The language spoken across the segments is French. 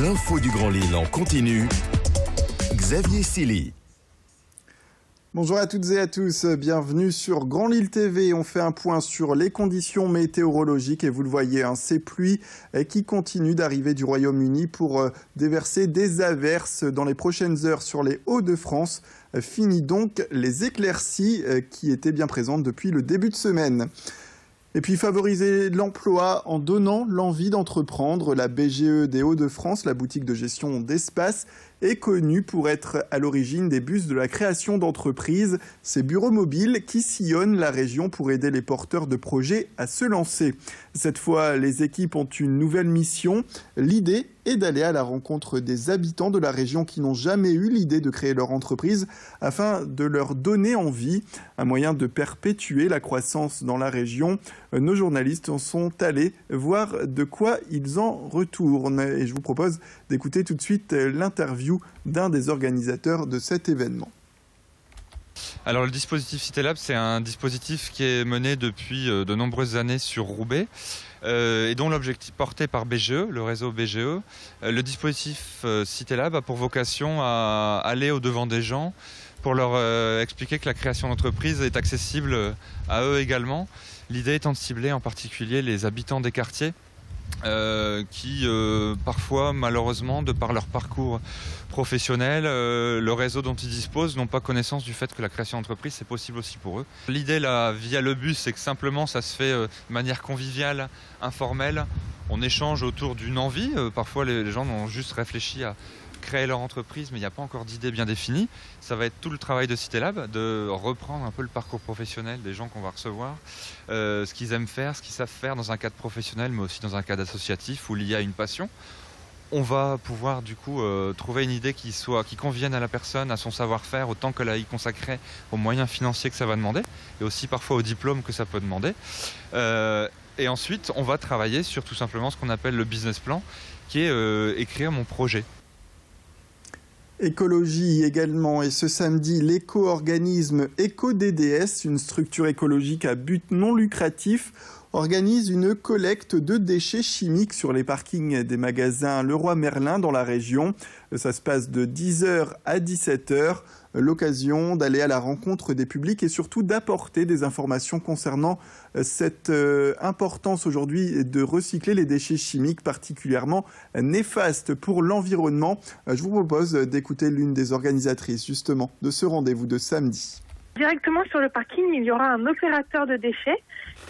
L'info du Grand Lille en continu. Xavier Silly. Bonjour à toutes et à tous, bienvenue sur Grand Lille TV. On fait un point sur les conditions météorologiques et vous le voyez, ces pluies qui continuent d'arriver du Royaume-Uni pour déverser des averses dans les prochaines heures sur les Hauts-de-France. Fini donc les éclaircies qui étaient bien présentes depuis le début de semaine. Et puis favoriser l'emploi en donnant l'envie d'entreprendre. La BGE des Hauts-de-France, la boutique de gestion d'espace, est connue pour être à l'origine des bus de la création d'entreprises. Ces bureaux mobiles qui sillonnent la région pour aider les porteurs de projets à se lancer. Cette fois, les équipes ont une nouvelle mission. L'idée est d'aller à la rencontre des habitants de la région qui n'ont jamais eu l'idée de créer leur entreprise afin de leur donner envie, un moyen de perpétuer la croissance dans la région. Nos journalistes en sont allés voir de quoi ils en retournent. Et je vous propose d'écouter tout de suite l'interview d'un des organisateurs de cet événement. Alors le dispositif CityLab, c'est un dispositif qui est mené depuis de nombreuses années sur Roubaix et dont l'objectif porté par BGE, le réseau BGE. Le dispositif CityLab a pour vocation à aller au-devant des gens pour leur expliquer que la création d'entreprise est accessible à eux également. L'idée étant de cibler en particulier les habitants des quartiers qui parfois malheureusement de par leur parcours professionnel, le réseau dont ils disposent n'ont pas connaissance du fait que la création d'entreprise c'est possible aussi pour eux. L'idée là via le bus, c'est que simplement ça se fait de manière conviviale, informelle, on échange autour d'une envie, parfois les gens ont juste réfléchi à créer leur entreprise, mais il n'y a pas encore d'idée bien définie. Ça va être tout le travail de CityLab, de reprendre un peu le parcours professionnel des gens qu'on va recevoir, ce qu'ils aiment faire, ce qu'ils savent faire dans un cadre professionnel, mais aussi dans un cadre associatif ou lié à une passion. On va pouvoir du coup trouver une idée qui convienne à la personne, à son savoir-faire, autant qu'elle a y consacré aux moyens financiers que ça va demander, et aussi parfois au diplôme que ça peut demander. Et ensuite, on va travailler sur tout simplement ce qu'on appelle le business plan, qui est écrire mon projet. Écologie également, et ce samedi, l'éco-organisme EcoDDS, une structure écologique à but non lucratif, organise une collecte de déchets chimiques sur les parkings des magasins Leroy Merlin dans la région. Ça se passe de 10h à 17h. L'occasion d'aller à la rencontre des publics et surtout d'apporter des informations concernant cette importance aujourd'hui de recycler les déchets chimiques particulièrement néfastes pour l'environnement. Je vous propose d'écouter l'une des organisatrices justement de ce rendez-vous de samedi. Directement sur le parking, il y aura un opérateur de déchets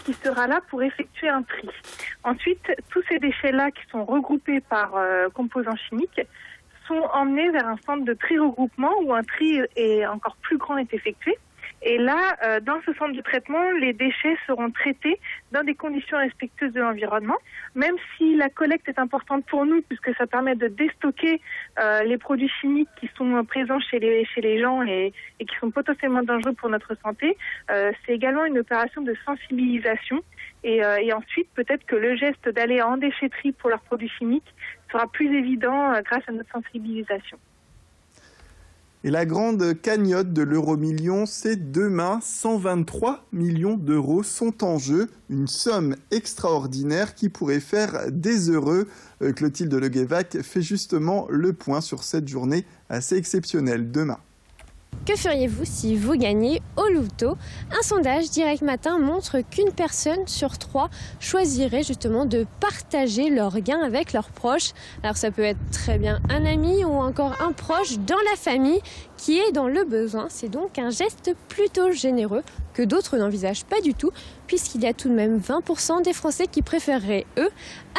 qui sera là pour effectuer un tri. Ensuite, tous ces déchets-là qui sont regroupés par composants chimiques sont emmenés vers un centre de tri-regroupement où un tri encore plus grand est effectué. Et là, dans ce centre de traitement, les déchets seront traités dans des conditions respectueuses de l'environnement. Même si la collecte est importante pour nous, puisque ça permet de déstocker les produits chimiques qui sont présents chez les gens et qui sont potentiellement dangereux pour notre santé, c'est également une opération de sensibilisation. Et ensuite, peut-être que le geste d'aller en déchetterie pour leurs produits chimiques sera plus évident grâce à notre sensibilisation. Et la grande cagnotte de l'euro-million, c'est demain. 123 millions d'euros sont en jeu. Une somme extraordinaire qui pourrait faire des heureux. Clotilde Leguévac fait justement le point sur cette journée assez exceptionnelle demain. Que feriez-vous si vous gagnez au loto? Un sondage Direct Matin montre qu'une personne sur 3 choisirait justement de partager leurs gains avec leurs proches. Alors ça peut être très bien un ami ou encore un proche dans la famille qui est dans le besoin. C'est donc un geste plutôt généreux que d'autres n'envisagent pas du tout, puisqu'il y a tout de même 20% des Français qui préféreraient, eux,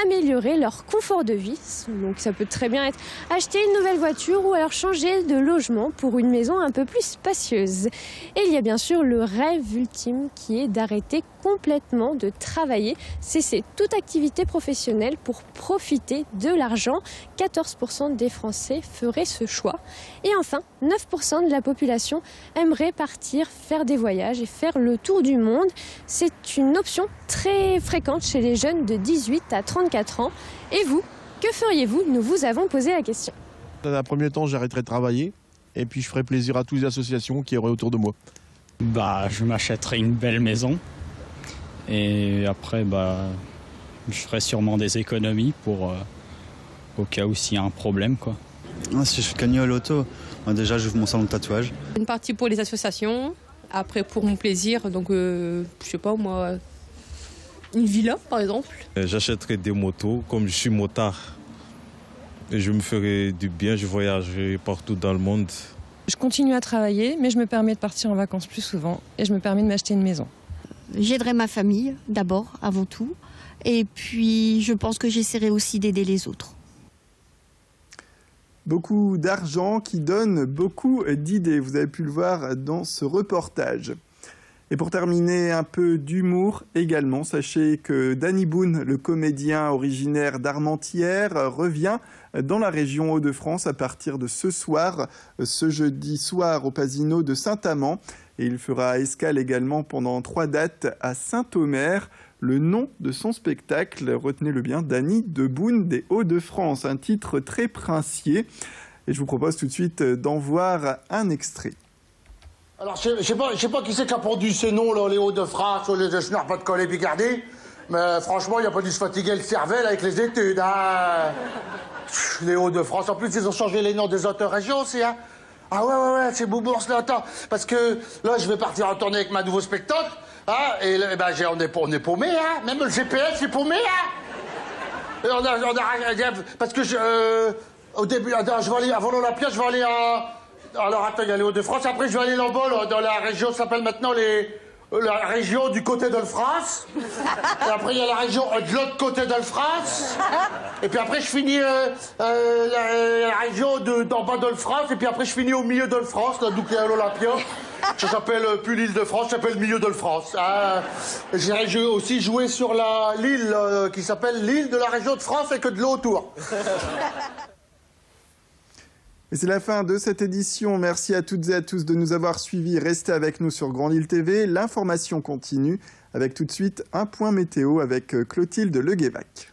améliorer leur confort de vie. Donc ça peut très bien être acheter une nouvelle voiture ou alors changer de logement pour une maison un peu plus spacieuse. Et il y a bien sûr le rêve ultime qui est d'arrêter complètement de travailler, cesser toute activité professionnelle pour profiter de l'argent. 14% des Français feraient ce choix. Et enfin, 9% de la population aimerait partir faire des voyages et faire le tour du monde. C'est une option très fréquente chez les jeunes de 18 à 34 ans. Et vous, que feriez-vous? Nous vous avons posé la question. Dans un premier temps, j'arrêterai de travailler et puis je ferai plaisir à toutes les associations qui auraient autour de moi. Je m'achèterai une belle maison et après je ferai sûrement des économies pour au cas où s'il y a un problème, quoi. Si je gagne au loto, déjà j'ouvre mon salon de tatouage. Une partie pour les associations, après pour mon plaisir, donc je sais pas moi, une villa par exemple. J'achèterai des motos, comme je suis motard. Et je me ferai du bien, je voyagerai partout dans le monde. Je continue à travailler, mais je me permets de partir en vacances plus souvent et je me permets de m'acheter une maison. J'aiderai ma famille, d'abord, avant tout. Et puis, je pense que j'essaierai aussi d'aider les autres. Beaucoup d'argent qui donne beaucoup d'idées. Vous avez pu le voir dans ce reportage. Et pour terminer, un peu d'humour également. Sachez que Danny Boone, le comédien originaire d'Armentières, revient dans la région Hauts-de-France à partir de ce soir, ce jeudi soir au Pasino de Saint-Amand. Et il fera escale également pendant 3 dates à Saint-Omer. Le nom de son spectacle, retenez-le bien, Danny de Boone des Hauts-de-France. Un titre très princier. Et je vous propose tout de suite d'en voir un extrait. Alors, je sais pas qui c'est qui a pondu ces noms, là, les Hauts-de-France, les Esnards, pas de Collet, Picardie. Mais franchement, il a pas dû se fatiguer le cervelle avec les études, hein. Les Hauts-de-France. En plus, ils ont changé les noms des autres régions aussi, hein. Ah ouais, c'est Boubourse, là, attends. Parce que là, je vais partir en tournée avec ma nouveau spectacle, hein. Et là, ben, on est paumé, hein. Même le GPS est paumé, hein. Et on a parce que au début, je vais aller, avant l'Olympia, je vais aller alors attends, il y a les Hauts-de-France, après je vais aller là-bas, dans la région, ça s'appelle maintenant la région du côté de la France. Et après il y a la région de l'autre côté de la France. Et puis après je finis la région d'en bas de la France, et puis après je finis au milieu de la France, là d'où il y a l'Olympia. Ça s'appelle plus l'île de France, ça s'appelle le milieu de la France. J'ai aussi joué sur l'île qui s'appelle l'île de la région de France et que de l'eau autour. Et c'est la fin de cette édition. Merci à toutes et à tous de nous avoir suivis. Restez avec nous sur Grand Lille TV. L'information continue avec tout de suite un point météo avec Clotilde Leguévac.